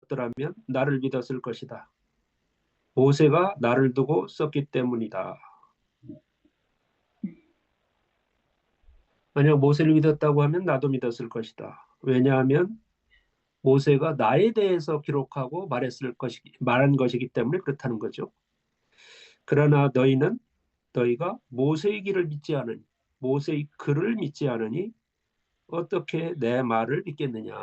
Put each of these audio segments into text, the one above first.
믿었더라면 나를 믿었을 것이다. 모세가 나를 두고 썼기 때문이다. 만약 모세를 믿었다고 하면 나도 믿었을 것이다. 왜냐하면 모세가 나에 대해서 기록하고 말한 것이기 때문에 그렇다는 거죠. 그러나 너희가 모세의 길을 믿지 않으니, 모세의 글을 믿지 않으니 어떻게 내 말을 믿겠느냐.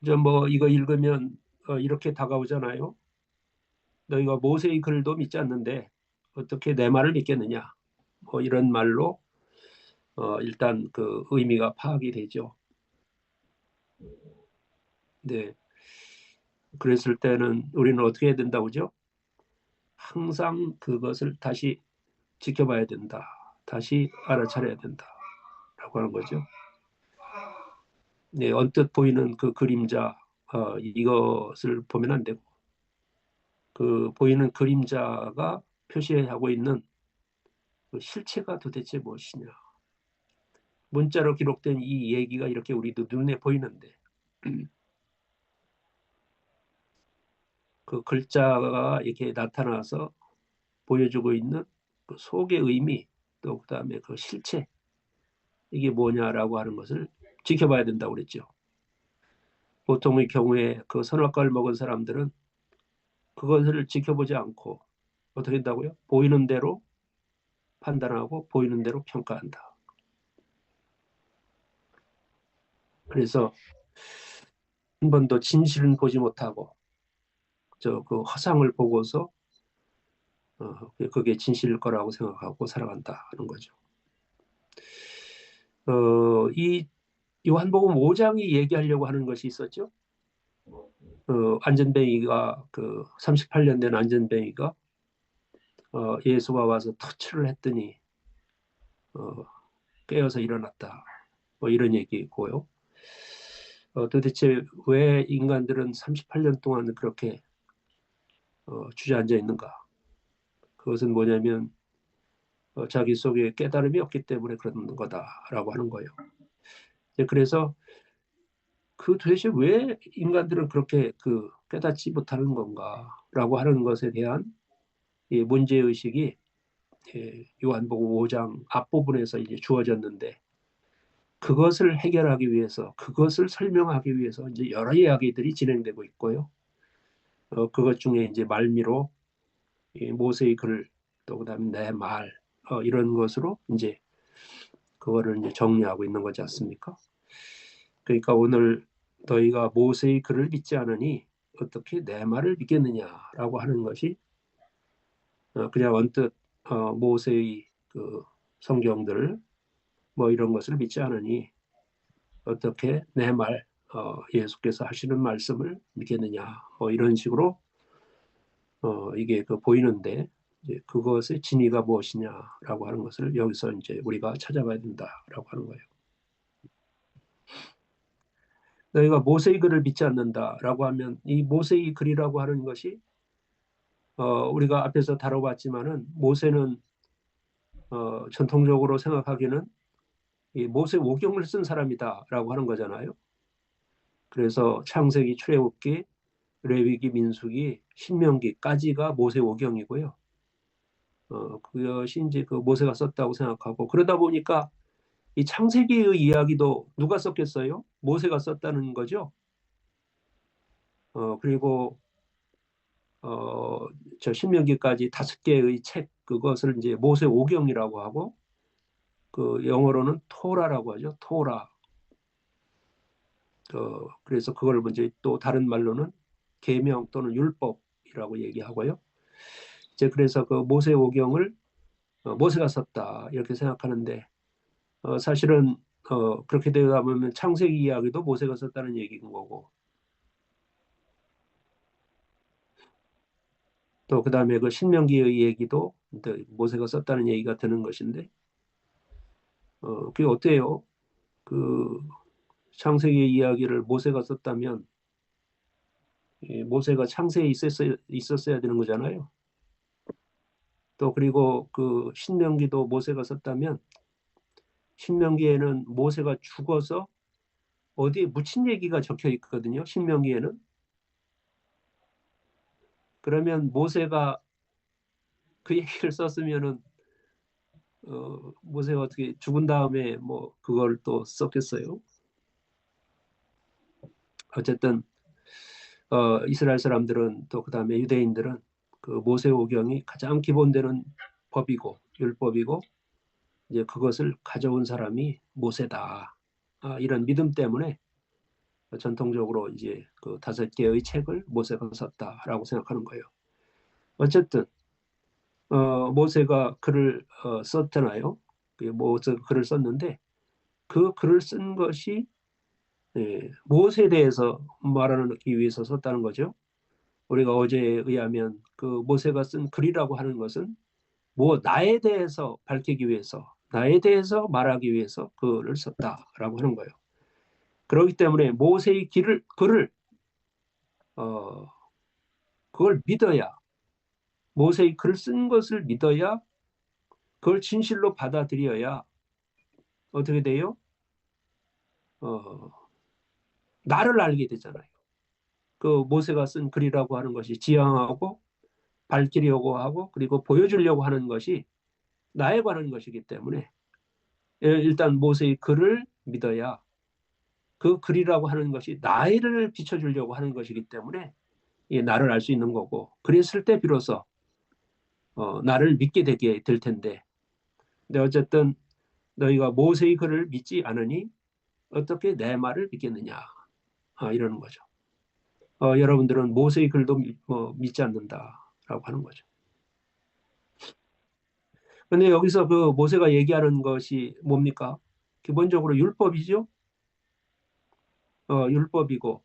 이제 뭐 이거 읽으면 이렇게 다가오잖아요. 너희가 모세의 글도 믿지 않는데 어떻게 내 말을 믿겠느냐. 뭐 이런 말로 일단 그 의미가 파악이 되죠. 네. 그랬을 때는 우리는 어떻게 해야 된다고죠? 항상 그것을 다시 지켜봐야 된다. 다시 알아차려야 된다라고 하는 거죠. 네, 언뜻 보이는 그 그림자 이것을 보면 안 되고 그 보이는 그림자가 표시하고 있는 그 실체가 도대체 무엇이냐. 문자로 기록된 이 얘기가 이렇게 우리도 눈에 보이는데 그 글자가 이렇게 나타나서 보여주고 있는 그 속의 의미 또 그다음에 그 실체 이게 뭐냐라고 하는 것을 지켜봐야 된다고 그랬죠. 보통의 경우에 그 선악과를 먹은 사람들은 그것을 지켜보지 않고 어떻게 한다고요? 보이는 대로 판단하고 보이는 대로 평가한다. 그래서 한 번도 진실은 보지 못하고 그 허상을 보고서 그게 진실일 거라고 생각하고 살아간다는 거죠. 이 요한복음 5장이 얘기하려고 하는 것이 있었죠. 안전뱅이가 그 38년 된 안전뱅이가 예수가 와서 터치를 했더니 깨어서 일어났다. 뭐 이런 얘기고요. 도대체 왜 인간들은 38년 동안 그렇게 주저앉아 있는가? 그것은 뭐냐면 자기 속에 깨달음이 없기 때문에 그런 거다라고 하는 거예요. 그래서 그 도대체 왜 인간들은 그렇게 깨닫지 못하는 건가라고 하는 것에 대한 이 문제의식이 요한복음 5장 앞부분에서 이제 주어졌는데 그것을 해결하기 위해서 그것을 설명하기 위해서 이제 여러 이야기들이 진행되고 있고요. 그것 중에 이제 말미로 모세의 글 또 그다음에 내 말 이런 것으로 이제 그거를 이제 정리하고 있는 거지 않습니까? 그러니까 오늘 너희가 모세의 글을 믿지 않으니 어떻게 내 말을 믿겠느냐라고 하는 것이 그냥 언뜻 모세의 그 성경들 뭐 이런 것을 믿지 않으니 어떻게 내 말 예수께서 하시는 말씀을 믿겠느냐 뭐 이런 식으로 이게 보이는데 이제 그것의 진위가 무엇이냐라고 하는 것을 여기서 이제 우리가 찾아봐야 된다라고 하는 거예요. 너희가 모세의 글을 믿지 않는다라고 하면 이 모세의 글이라고 하는 것이 우리가 앞에서 다뤄봤지만은 모세는 전통적으로 생각하기는 이 모세 오경을 쓴 사람이다라고 하는 거잖아요. 그래서 창세기, 출애굽기, 레위기, 민수기, 신명기까지가 모세 오경이고요. 그것이 이제 그 모세가 썼다고 생각하고 그러다 보니까 이 창세기의 이야기도 누가 썼겠어요? 모세가 썼다는 거죠. 그리고 저 신명기까지 5개의 책 그것을 이제 모세 오경이라고 하고 그 영어로는 토라라고 하죠. 토라. 그래서 그걸 먼저 또 다른 말로는 계명 또는 율법이라고 얘기하고요. 이제 그래서 그 모세 오경을 모세가 썼다 이렇게 생각하는데 사실은 그렇게 되다 보면 창세기 이야기도 모세가 썼다는 얘기인 거고 또 그다음에 그 신명기의 얘기도 모세가 썼다는 얘기가 되는 것인데 그게 어때요? 그 창세기 이야기를 모세가 썼다면 모세가 창세에 있었어야 되는 거잖아요. 또 그리고 그 신명기도 모세가 썼다면 신명기에는 모세가 죽어서 어디에 묻힌 얘기가 적혀 있거든요. 신명기에는. 그러면 모세가 그 얘기를 썼으면은 모세가 어떻게 죽은 다음에 뭐 그걸 또 썼겠어요? 어쨌든 이스라엘 사람들은 또 그다음에 유대인들은 그 모세오경이 가장 기본되는 법이고 율법이고 이제 그것을 가져온 사람이 모세다. 이런 믿음 때문에 전통적으로 이제 그 5개의 책을 모세가 썼다라고 생각하는 거예요. 어쨌든 모세가 글을 썼잖아요. 모세가 글을 썼는데 그 글을 쓴 것이 무엇에 대해서 말하기 위해서 썼다는 거죠. 우리가 어제에 의하면 그 모세가 쓴 글이라고 하는 것은 나에 대해서 밝히기 위해서, 나에 대해서 말하기 위해서 글을 썼다라고 하는 거예요. 그렇기 때문에 모세의 글을 어, 그걸 믿어야, 모세의 글 쓴 것을 믿어야, 그걸 진실로 받아들여야 어떻게 돼요? 어, 나를 알게 되잖아요. 그 모세가 쓴 글이라고 하는 것이 지향하고 밝히려고 하고 그리고 보여주려고 하는 것이 나에 관한 것이기 때문에 일단 모세의 글을 믿어야 그 글이라고 하는 것이 나를 비춰주려고 하는 것이기 때문에 나를 알 수 있는 거고 그랬을 때 비로소 나를 믿게 되게 될 텐데 근데 어쨌든 너희가 모세의 글을 믿지 않으니 어떻게 내 말을 믿겠느냐 이러는 거죠. 여러분들은 모세의 글도 믿지 않는다라고 하는 거죠. 근데 여기서 그 모세가 얘기하는 것이 뭡니까? 기본적으로 율법이죠. 율법이고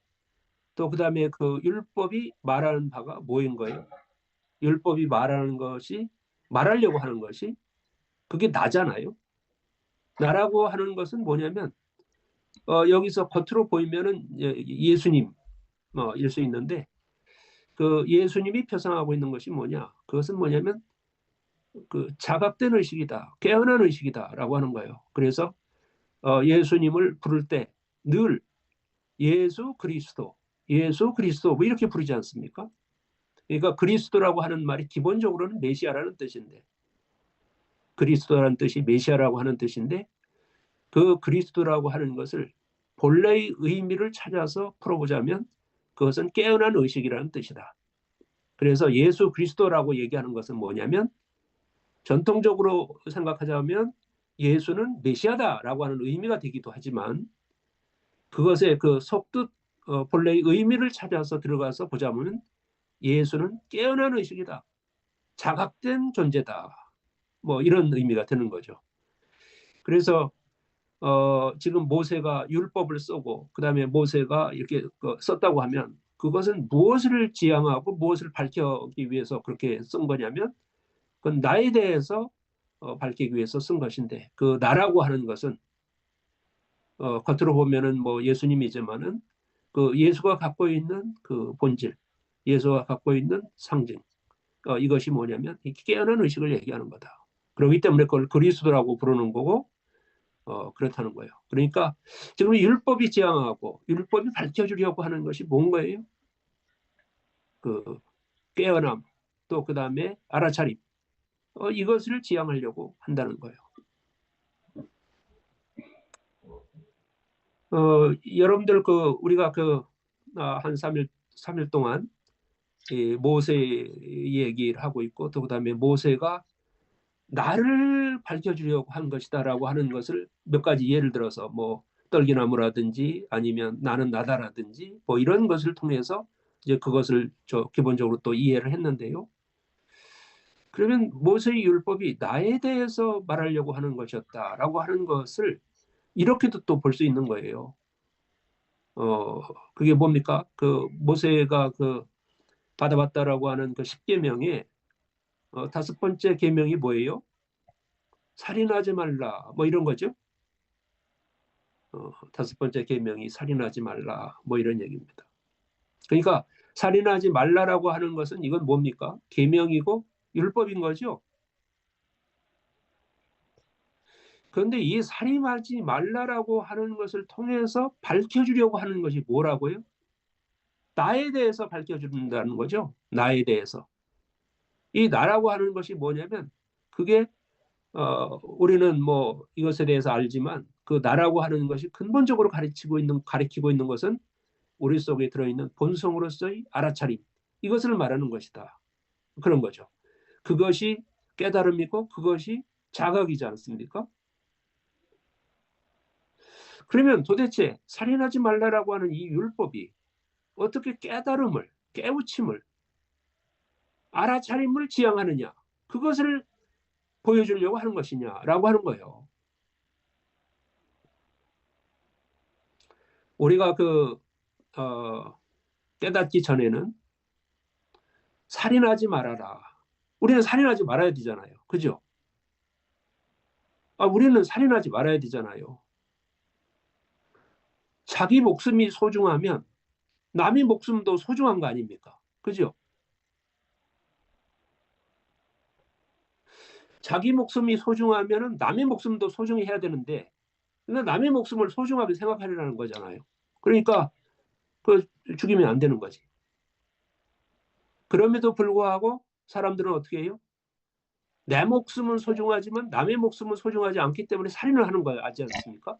또 그다음에 그 율법이 말하는 바가 뭐인 거예요? 율법이 말하는 것이 말하려고 하는 것이 그게 나잖아요. 나라고 하는 것은 뭐냐면 여기서 겉으로 보이면은 예수님 일 수 있는데 그 예수님이 표상하고 있는 것이 뭐냐? 그것은 뭐냐면 그 자각된 의식이다, 깨어난 의식이다라고 하는 거예요. 그래서 예수님을 부를 때 늘 예수 그리스도, 예수 그리스도 뭐 이렇게 부르지 않습니까? 그러니까 그리스도라고 하는 말이 기본적으로는 메시아라는 뜻인데 그리스도라는 뜻이 메시아라고 하는 뜻인데 그 그리스도라고 하는 것을 본래의 의미를 찾아서 풀어보자면 그것은 깨어난 의식이라는 뜻이다. 그래서 예수 그리스도라고 얘기하는 것은 뭐냐면 전통적으로 생각하자면 예수는 메시아다라고 하는 의미가 되기도 하지만 그것의 그 속뜻 본래의 의미를 찾아서 들어가서 보자면 예수는 깨어난 의식이다. 자각된 존재다. 뭐 이런 의미가 되는 거죠. 그래서 지금 모세가 율법을 쓰고 그다음에 모세가 이렇게 썼다고 하면 그것은 무엇을 지향하고 무엇을 밝히기 위해서 그렇게 쓴 거냐면 그건 나에 대해서 밝히기 위해서 쓴 것인데 그 나라고 하는 것은 겉으로 보면은 뭐 예수님이지만은 그 예수가 갖고 있는 그 본질, 예수가 갖고 있는 상징 이것이 뭐냐면 깨어난 의식을 얘기하는 거다. 그렇기 때문에 그걸 그리스도라고 부르는 거고 그렇다는 거예요. 그러니까 지금 율법이 지향하고 율법이 밝혀주려고 하는 것이 뭔 거예요? 그 깨어남 또 그 다음에 알아차림 이것을 지향하려고 한다는 거예요. 여러분들 우리가 한 3일 동안 모세 얘기를 하고 있고 또 그다음에 모세가 나를 밝혀주려고 한 것이다라고 하는 것을 몇 가지 예를 들어서 뭐 떨기나무라든지 아니면 나는 나다라든지 뭐 이런 것을 통해서 이제 그것을 기본적으로 또 이해를 했는데요. 그러면 모세의 율법이 나에 대해서 말하려고 하는 것이었다라고 하는 것을 이렇게도 또 볼 수 있는 거예요. 그게 뭡니까? 그 모세가 받아봤다라고 하는 그 10계명에 5번째 계명이 뭐예요? 살인하지 말라 뭐 이런 거죠. 5번째 계명이 살인하지 말라 뭐 이런 얘기입니다. 그러니까 살인하지 말라라고 하는 것은 이건 뭡니까? 계명이고 율법인 거죠. 그런데 이 살인하지 말라라고 하는 것을 통해서 밝혀주려고 하는 것이 뭐라고요? 나에 대해서 밝혀준다는 거죠. 나에 대해서. 이 나라고 하는 것이 뭐냐면 그게 우리는 뭐 이것에 대해서 알지만 그 나라고 하는 것이 근본적으로 가리키고 있는 것은 우리 속에 들어있는 본성으로서의 알아차림, 이것을 말하는 것이다. 그런 거죠. 그것이 깨달음이고 그것이 자각이지 않습니까? 그러면 도대체 살인하지 말라라고 하는 이 율법이 어떻게 깨달음을, 깨우침을, 알아차림을 지향하느냐, 그것을 보여주려고 하는 것이냐라고 하는 거예요. 우리가 깨닫기 전에는 살인하지 말아라. 우리는 살인하지 말아야 되잖아요. 그죠? 우리는 살인하지 말아야 되잖아요. 자기 목숨이 소중하면 남의 목숨도 소중한 거 아닙니까? 그죠? 자기 목숨이 소중하면 남의 목숨도 소중히 해야 되는데 남의 목숨을 소중하게 생각하려는 거잖아요. 그러니까 죽이면 안 되는 거지. 그럼에도 불구하고 사람들은 어떻게 해요? 내 목숨은 소중하지만 남의 목숨은 소중하지 않기 때문에 살인을 하는 거예요. 알지 않습니까?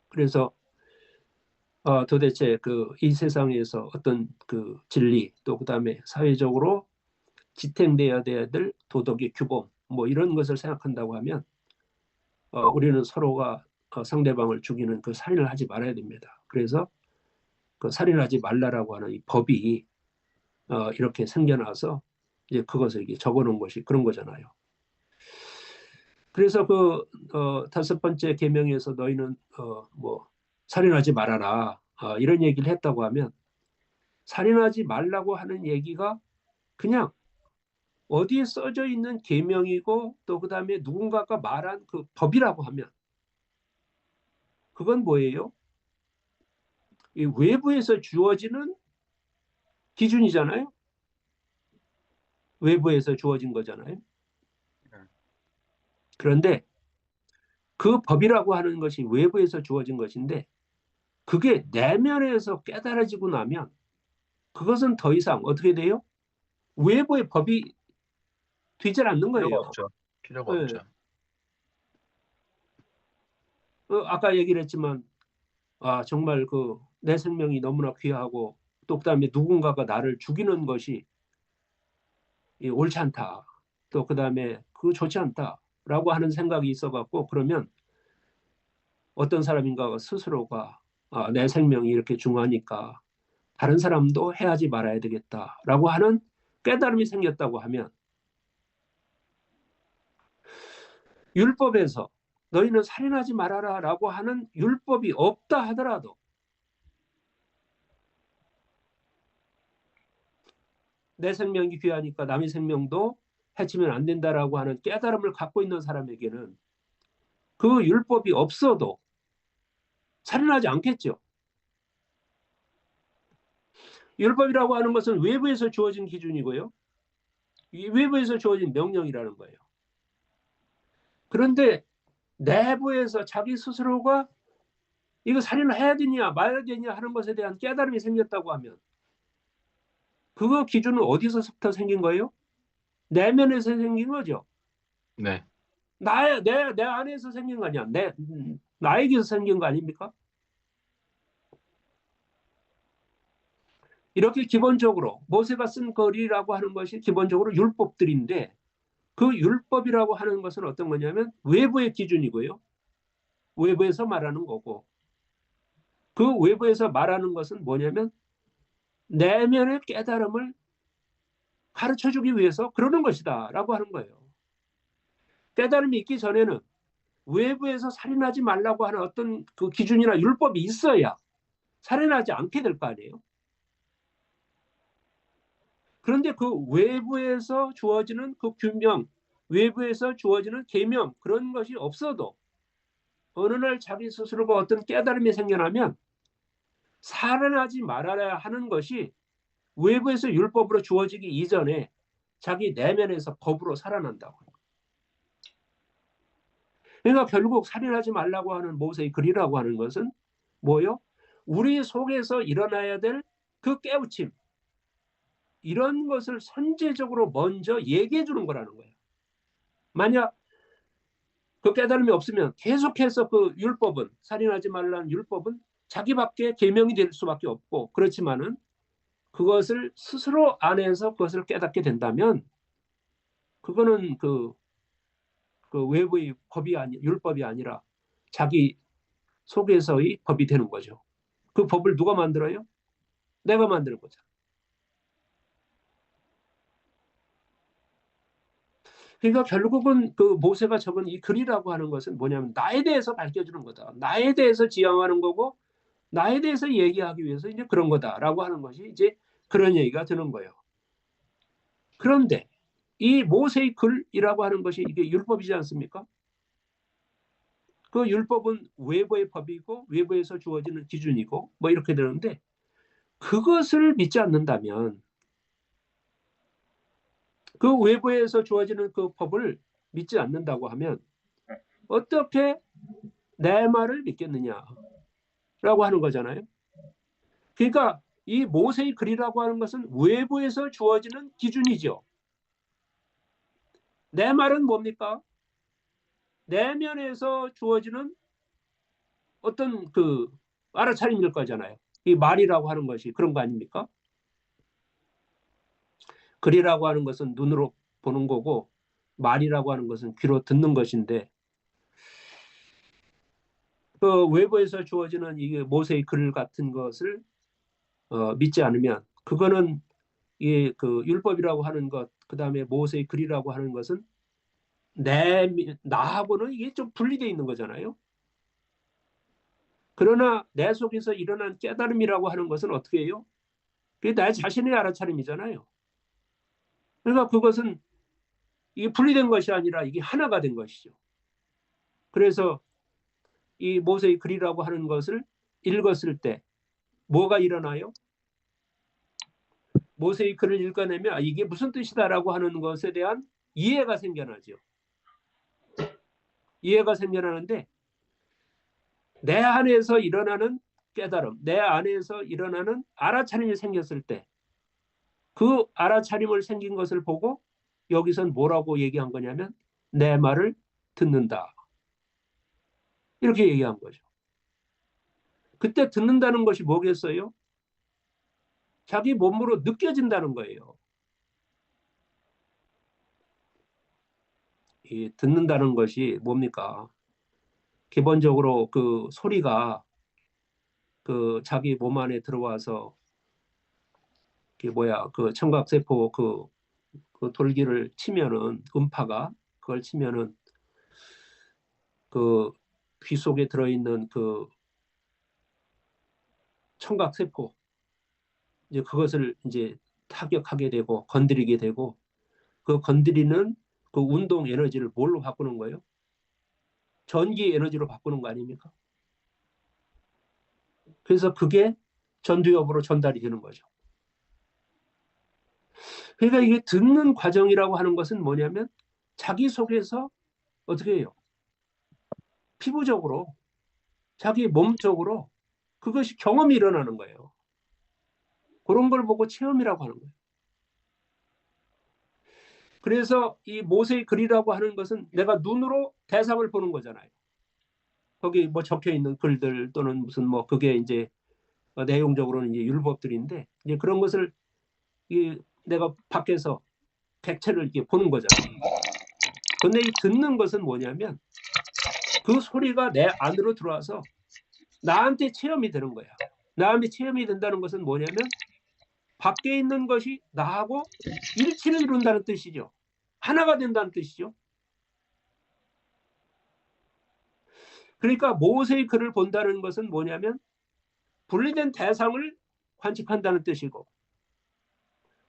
그래서 도대체 이 세상에서 어떤 그 진리 또 그다음에 사회적으로 지탱돼야 될 도덕의 규범 뭐 이런 것을 생각한다고 하면 우리는 서로가 상대방을 죽이는 그 살인을 하지 말아야 됩니다. 그래서 그 살인하지 말라라고 하는 이 법이 이렇게 생겨나서 이제 그것을 이게 적어놓은 것이 그런 거잖아요. 그래서 다섯 번째 계명에서 너희는 뭐 살인하지 말아라 이런 얘기를 했다고 하면 살인하지 말라고 하는 얘기가 그냥 어디에 써져 있는 계명이고 또 그다음에 누군가가 말한 그 법이라고 하면 그건 뭐예요? 이 외부에서 주어지는 기준이잖아요. 외부에서 주어진 거잖아요. 그런데 그 법이라고 하는 것이 외부에서 주어진 것인데 그게 내면에서 깨달아지고 나면 그것은 더 이상 어떻게 돼요? 외부의 법이 되질 않는 필요가 거예요. 없죠. 필요가 네. 없죠. 아까 얘기를 했지만 정말 내 생명이 너무나 귀하고 또 그다음에 누군가가 나를 죽이는 것이 옳지 않다. 또 그다음에 좋지 않다라고 하는 생각이 있어갖고 그러면 어떤 사람인가 스스로가 내 생명이 이렇게 중요하니까 다른 사람도 해하지 말아야 되겠다라고 하는 깨달음이 생겼다고 하면 율법에서 너희는 살인하지 말아라라고 하는 율법이 없다 하더라도 내 생명이 귀하니까 남의 생명도 해치면 안 된다라고 하는 깨달음을 갖고 있는 사람에게는 그 율법이 없어도 살인하지 않겠죠. 율법이라고 하는 것은 외부에서 주어진 기준이고요. 외부에서 주어진 명령이라는 거예요. 그런데 내부에서 자기 스스로가 이거 살인을 해야 되냐 말아야 되냐 하는 것에 대한 깨달음이 생겼다고 하면 그거 기준은 어디서부터 생긴 거예요? 내면에서 생긴 거죠. 네. 내 안에서 생긴 거 아니야. 나에게서 생긴 거 아닙니까? 이렇게 기본적으로 모세가 쓴 거리라고 하는 것이 기본적으로 율법들인데 그 율법이라고 하는 것은 어떤 거냐면 외부의 기준이고요. 외부에서 말하는 거고 그 외부에서 말하는 것은 뭐냐면 내면의 깨달음을 가르쳐주기 위해서 그러는 것이다 라고 하는 거예요. 깨달음이 있기 전에는 외부에서 살인하지 말라고 하는 어떤 그 기준이나 율법이 있어야 살인하지 않게 될 거 아니에요. 그런데 그 외부에서 주어지는 그 규명, 외부에서 주어지는 계명 그런 것이 없어도 어느 날 자기 스스로가 어떤 깨달음이 생겨나면 살인하지 말아야 하는 것이 외부에서 율법으로 주어지기 이전에 자기 내면에서 법으로 살아난다고. 그러니까 결국 살인하지 말라고 하는 모세의 글이라고 하는 것은 뭐요? 우리 속에서 일어나야 될 그 깨우침, 이런 것을 선제적으로 먼저 얘기해 주는 거라는 거예요. 만약 그 깨달음이 없으면 계속해서 그 율법은, 살인하지 말라는 율법은 자기밖에 계명이 될 수밖에 없고, 그렇지만은 그것을 스스로 안에서 그것을 깨닫게 된다면 그거는 그 외부의 법이 아니, 율법이 아니라 자기 속에서의 법이 되는 거죠. 그 법을 누가 만들어요? 내가 만드는 거죠. 그러니까 결국은 그 모세가 적은 이 글이라고 하는 것은 뭐냐면 나에 대해서 밝혀주는 거다. 나에 대해서 지향하는 거고, 나에 대해서 얘기하기 위해서 이제 그런 거다라고 하는 것이 이제 그런 얘기가 드는 거예요. 그런데 이 모세의 글이라고 하는 것이 이게 율법이지 않습니까? 그 율법은 외부의 법이고 외부에서 주어지는 기준이고 뭐 이렇게 되는데, 그것을 믿지 않는다면, 그 외부에서 주어지는 그 법을 믿지 않는다고 하면 어떻게 내 말을 믿겠느냐라고 하는 거잖아요. 그러니까 이 모세의 글이라고 하는 것은 외부에서 주어지는 기준이죠. 내 말은 뭡니까? 내면에서 주어지는 어떤 그 알아차림일 거잖아요. 이 말이라고 하는 것이 그런 거 아닙니까? 글이라고 하는 것은 눈으로 보는 거고, 말이라고 하는 것은 귀로 듣는 것인데, 그 외부에서 주어지는 이게 모세의 글 같은 것을 믿지 않으면, 그거는 그 율법이라고 하는 것, 그 다음에 모세의 글이라고 하는 것은 나하고는 이게 좀 분리되어 있는 거잖아요. 그러나 내 속에서 일어난 깨달음이라고 하는 것은 어떻게 해요? 그게 나 자신의 알아차림이잖아요. 그러니까 그것은 이게 분리된 것이 아니라 이게 하나가 된 것이죠. 그래서 이 모세의 글이라고 하는 것을 읽었을 때 뭐가 일어나요? 모세의 글을 읽어내면 이게 무슨 뜻이다라고 하는 것에 대한 이해가 생겨나죠. 이해가 생겨나는데, 내 안에서 일어나는 깨달음, 내 안에서 일어나는 알아차림이 생겼을 때 그 알아차림을 생긴 것을 보고 여기선 뭐라고 얘기한 거냐면 내 말을 듣는다. 이렇게 얘기한 거죠. 그때 듣는다는 것이 뭐겠어요? 자기 몸으로 느껴진다는 거예요. 이 듣는다는 것이 뭡니까? 기본적으로 그 소리가 그 자기 몸 안에 들어와서 그 청각세포 그 돌기를 치면은, 음파가 그걸 치면은 그 귀 속에 들어있는 그 청각세포, 이제 그것을 이제 타격하게 되고 건드리게 되고, 그 건드리는 그 운동 에너지를 뭘로 바꾸는 거예요? 전기 에너지로 바꾸는 거 아닙니까? 그래서 그게 전두엽으로 전달이 되는 거죠. 그러니까 이게 듣는 과정이라고 하는 것은 뭐냐면 자기 속에서 어떻게 해요? 피부적으로, 자기 몸적으로 그것이 경험이 일어나는 거예요. 그런 걸 보고 체험이라고 하는 거예요. 그래서 이 모세의 글이라고 하는 것은 내가 눈으로 대상을 보는 거잖아요. 거기 뭐 적혀 있는 글들 또는 무슨 뭐 그게 이제 내용적으로는 이제 율법들인데, 이제 그런 것을 내가 밖에서 객체를 이렇게 보는 거잖아요. 근데 이 듣는 것은 뭐냐면 그 소리가 내 안으로 들어와서 나한테 체험이 되는 거야. 나한테 체험이 된다는 것은 뭐냐면 밖에 있는 것이 나하고 일치를 이룬다는 뜻이죠. 하나가 된다는 뜻이죠. 그러니까 모세의 글을 본다는 것은 뭐냐면 분리된 대상을 관측한다는 뜻이고,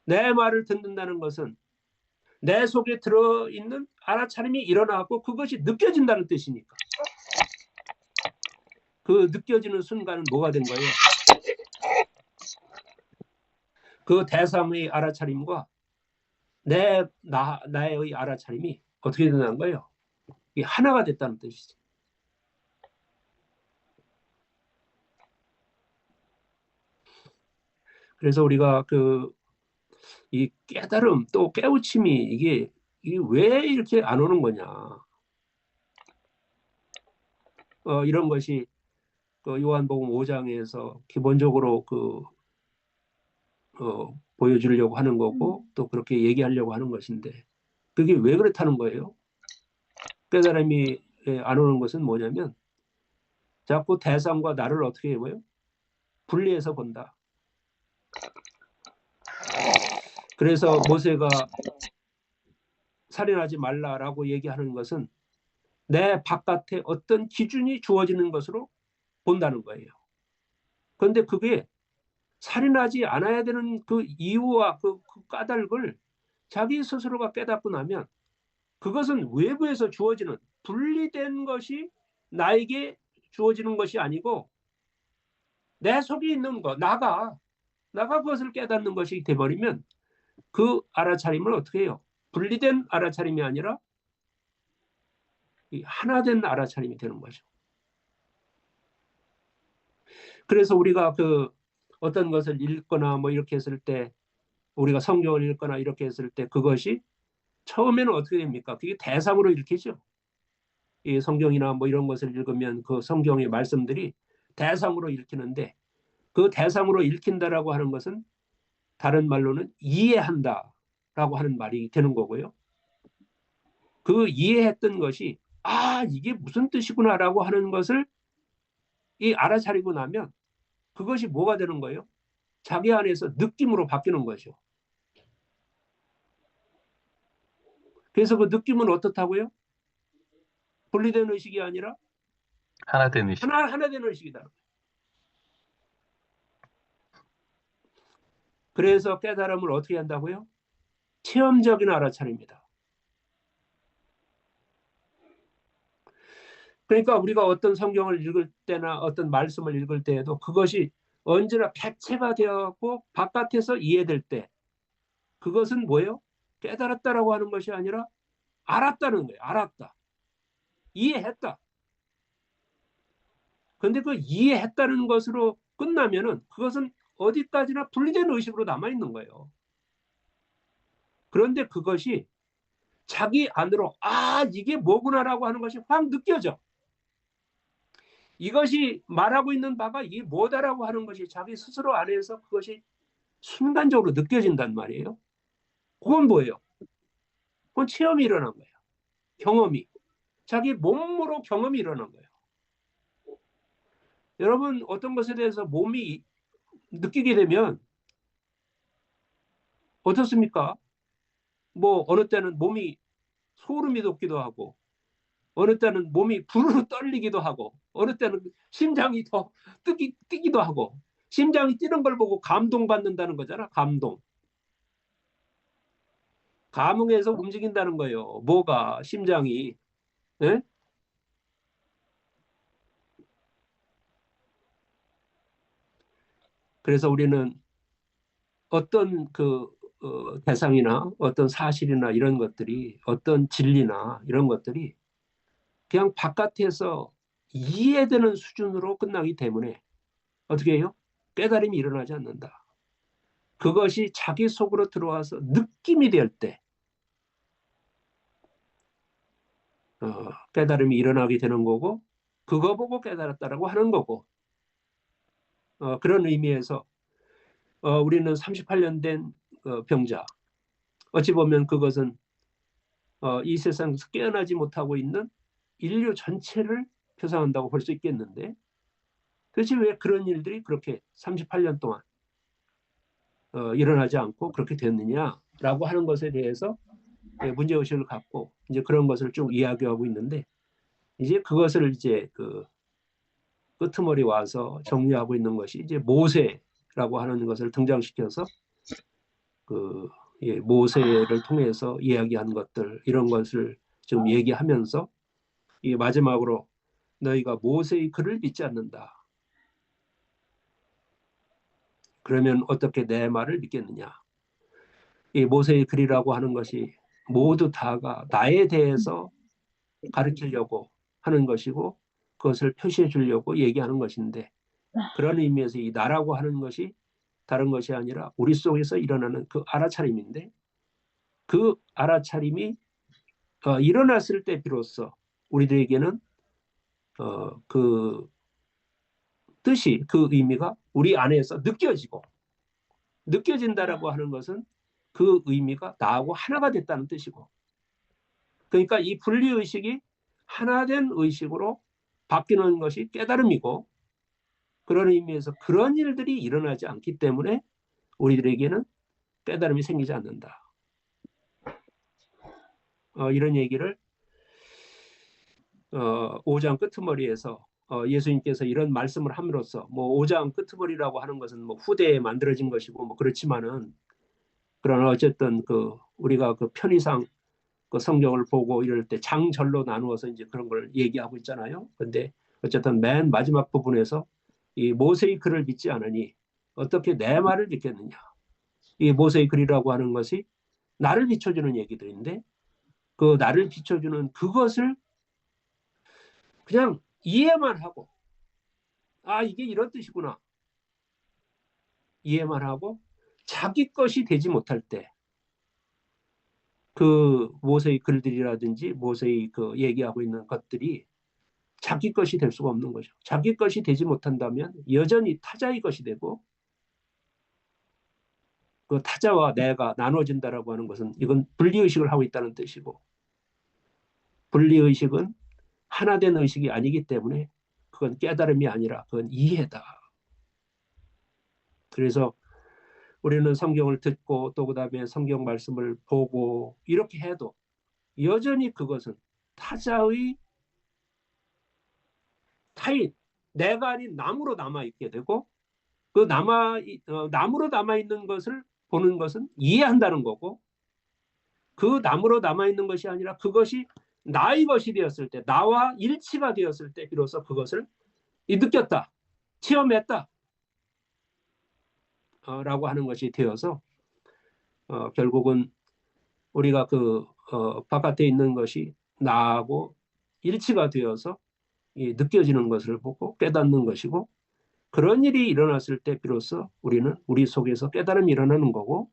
내 말을 듣는다는 것은 내 속에 들어있는 알아차림이 일어나고 그것이 느껴진다는 뜻이니까, 그 느껴지는 순간은 뭐가 된 거예요? 그 대상의 알아차림과 나의 알아차림이 어떻게 된다는 거예요? 이 하나가 됐다는 뜻이죠. 그래서 우리가 이 깨달음 또 깨우침이 이게 왜 이렇게 안 오는 거냐. 이런 것이 요한복음 5장에서 기본적으로 보여주려고 하는 거고 또 그렇게 얘기하려고 하는 것인데 그게 왜 그렇다는 거예요? 깨달음이 안 오는 것은 뭐냐면 자꾸 대상과 나를 어떻게 해요? 분리해서 본다. 그래서 모세가 살인하지 말라라고 얘기하는 것은 내 바깥에 어떤 기준이 주어지는 것으로 본다는 거예요. 그런데 그게 살인하지 않아야 되는 그 이유와 그 까닭을 자기 스스로가 깨닫고 나면 그것은 외부에서 주어지는 분리된 것이 나에게 주어지는 것이 아니고 내 속에 있는 거, 나가 그것을 깨닫는 것이 돼버리면 그 알아차림을 어떻게 해요? 분리된 알아차림이 아니라 하나된 알아차림이 되는 거죠. 그래서 우리가 어떤 것을 읽거나 뭐 이렇게 했을 때 우리가 성경을 읽거나 이렇게 했을 때 그것이 처음에는 어떻게 됩니까? 그게 대상으로 읽히죠. 이 성경이나 뭐 이런 것을 읽으면 그 성경의 말씀들이 대상으로 읽히는데 그 대상으로 읽힌다라고 하는 것은 다른 말로는 이해한다라고 하는 말이 되는 거고요. 그 이해했던 것이 이게 무슨 뜻이구나라고 하는 것을 알아차리고 나면 그것이 뭐가 되는 거예요? 자기 안에서 느낌으로 바뀌는 거죠. 그래서 그 느낌은 어떻다고요? 분리된 의식이 아니라 하나 된 의식. 하나 된 의식이다. 그래서 깨달음을 어떻게 한다고요? 체험적인 알아차림입니다. 그러니까 우리가 어떤 성경을 읽을 때나 어떤 말씀을 읽을 때에도 그것이 언제나 객체가 되었고 바깥에서 이해될 때 그것은 뭐예요? 깨달았다라고 하는 것이 아니라 알았다는 거예요. 알았다. 이해했다. 그런데 그 이해했다는 것으로 끝나면은 그것은 어디까지나 분리된 의식으로 남아있는 거예요. 그런데 그것이 자기 안으로 이게 뭐구나라고 하는 것이 확 느껴져. 이것이 말하고 있는 바가 이게 뭐다라고 하는 것이 자기 스스로 안에서 그것이 순간적으로 느껴진단 말이에요. 그건 뭐예요? 그건 체험이 일어난 거예요. 경험이. 자기 몸으로 경험이 일어난 거예요. 여러분 어떤 것에 대해서 몸이 느끼게 되면 어떻습니까? 뭐 어느 때는 몸이 소름이 돋기도 하고 어느 때는 몸이 부르르 떨리기도 하고 어느 때는 심장이 더 뛰기도 하고 심장이 뛰는 걸 보고 감동받는다는 거잖아. 감흥에서 움직인다는 거예요. 뭐가 심장이. 에? 그래서 우리는 어떤 대상이나 어떤 사실이나 이런 것들이 어떤 진리나 이런 것들이 그냥 바깥에서 이해되는 수준으로 끝나기 때문에 어떻게 해요? 깨달음이 일어나지 않는다. 그것이 자기 속으로 들어와서 느낌이 될 때 깨달음이 일어나게 되는 거고 그거 보고 깨달았다라고 하는 거고 그런 의미에서 우리는 38년 된 병자 어찌 보면 그것은 이 세상에서 깨어나지 못하고 있는 인류 전체를 표상한다고 볼 수 있겠는데 도대체 왜 그런 일들이 그렇게 38년 동안 일어나지 않고 그렇게 됐느냐라고 하는 것에 대해서 문제의식을 갖고 이제 그런 것을 쭉 이야기하고 있는데 이제 그것을 이제 끄트머리 와서 정리하고 있는 것이 이제 모세라고 하는 것을 등장시켜서 모세를 통해서 이야기한 것들 이런 것을 좀 얘기하면서 이 마지막으로 너희가 모세의 글을 믿지 않는다. 그러면 어떻게 내 말을 믿겠느냐. 이 모세의 글이라고 하는 것이 모두 다가 나에 대해서 가르치려고 하는 것이고 그것을 표시해 주려고 얘기하는 것인데 그런 의미에서 이 나라고 하는 것이 다른 것이 아니라 우리 속에서 일어나는 그 알아차림인데 그 알아차림이 일어났을 때 비로소 우리들에게는 그 뜻이 그 의미가 우리 안에서 느껴진다라고 하는 것은 그 의미가 나하고 하나가 됐다는 뜻이고 그러니까 이 분리의식이 하나된 의식으로 바뀌는 것이 깨달음이고 그런 의미에서 그런 일들이 일어나지 않기 때문에 우리들에게는 깨달음이 생기지 않는다. 이런 얘기를 5장 끄트머리에서 예수님께서 이런 말씀을 함으로써 뭐 5장 끄트머리라고 하는 것은 뭐 후대에 만들어진 것이고 뭐 그렇지만은 그러나 어쨌든 그 우리가 그 편의상 그 성경을 보고 이럴 때 장절로 나누어서 이제 그런 걸 얘기하고 있잖아요. 근데 어쨌든 맨 마지막 부분에서 이 모세의 글을 믿지 않으니 어떻게 내 말을 믿겠느냐. 이 모세의 글이라고 하는 것이 나를 비춰주는 얘기들인데 그 나를 비춰주는 그것을 그냥 이해만 하고 이게 이런 뜻이구나. 이해만 하고 자기 것이 되지 못할 때 그 모세의 글들이라든지 모세의 그 얘기하고 있는 것들이 자기 것이 될 수가 없는 거죠. 자기 것이 되지 못한다면 여전히 타자의 것이 되고 그 타자와 내가 나눠진다라고 하는 것은 이건 분리의식을 하고 있다는 뜻이고 분리의식은 하나된 의식이 아니기 때문에 그건 깨달음이 아니라 그건 이해다. 그래서 우리는 성경을 듣고 또 그다음에 성경 말씀을 보고 이렇게 해도 여전히 그것은 타자의 타인, 내가 아닌 남으로 남아있게 되고 그 남으로 남아있는 것을 보는 것은 이해한다는 거고 그 남으로 남아있는 것이 아니라 그것이 나의 것이 되었을 때 나와 일치가 되었을 때 비로소 그것을 느꼈다, 체험했다 라고 하는 것이 되어서 결국은 우리가 그 바깥에 있는 것이 나하고 일치가 되어서 느껴지는 것을 보고 깨닫는 것이고 그런 일이 일어났을 때 비로소 우리는 우리 속에서 깨달음이 일어나는 거고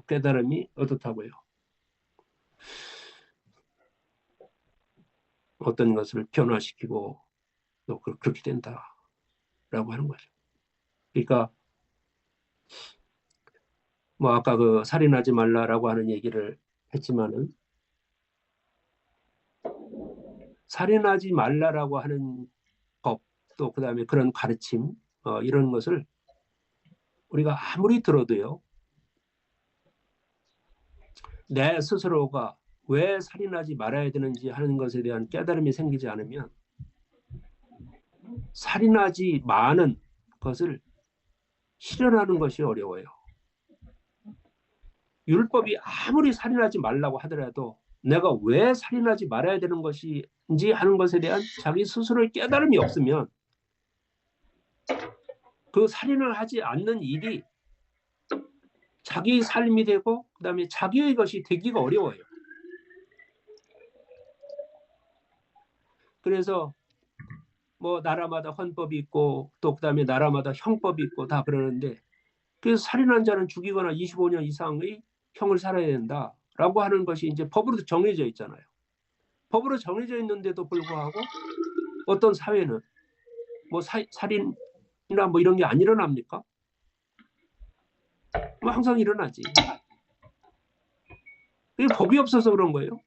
깨달음이 어떻다고요? 어떤 것을 변화시키고 또 그렇게 된다라고 하는 거죠. 그러니까 뭐 아까 그 살인하지 말라라고 하는 얘기를 했지만은 살인하지 말라라고 하는 법 또 그다음에 그런 가르침 이런 것을 우리가 아무리 들어도요 내 스스로가 왜 살인하지 말아야 되는지 하는 것에 대한 깨달음이 생기지 않으면 살인하지 마는 것을 실현하는 것이 어려워요. 율법이 아무리 살인하지 말라고 하더라도 내가 왜 살인하지 말아야 되는 것인지 하는 것에 대한 자기 스스로의 깨달음이 없으면 그 살인을 하지 않는 일이 자기 삶이 되고 그다음에 자기의 것이 되기가 어려워요. 그래서 뭐 나라마다 헌법이 있고 또 그다음에 나라마다 형법이 있고 다 그러는데 그래서 살인한 자는 죽이거나 25년 이상의 형을 살아야 된다라고 하는 것이 이제 법으로 정해져 있잖아요. 법으로 정해져 있는데도 불구하고 어떤 사회는 뭐 살인이나 뭐 이런 게 안 일어납니까? 뭐 항상 일어나지. 그게 법이 없어서 그런 거예요.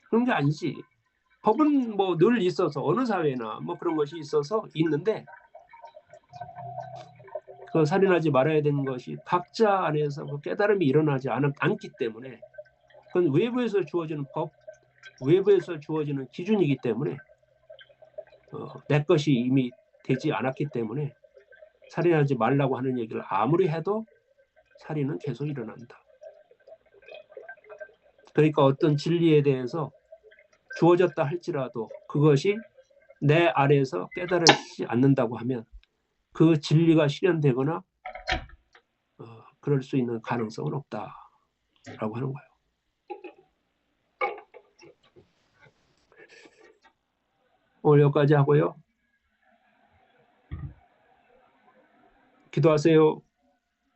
그런 게 아니지. 법은 뭐 늘 있어서 어느 사회나 뭐 그런 것이 있어서 있는데 그 살인하지 말아야 되는 것이 각자 안에서 그 깨달음이 일어나지 않기 때문에 그건 외부에서 주어지는 법, 외부에서 주어지는 기준이기 때문에 내 것이 이미 되지 않았기 때문에 살인하지 말라고 하는 얘기를 아무리 해도 살인은 계속 일어난다. 그러니까 어떤 진리에 대해서 주어졌다 할지라도 그것이 내 안에서 깨달아지지 않는다고 하면 그 진리가 실현되거나 그럴 수 있는 가능성은 없다라고 하는 거예요. 오늘 여기까지 하고요. 기도하세요.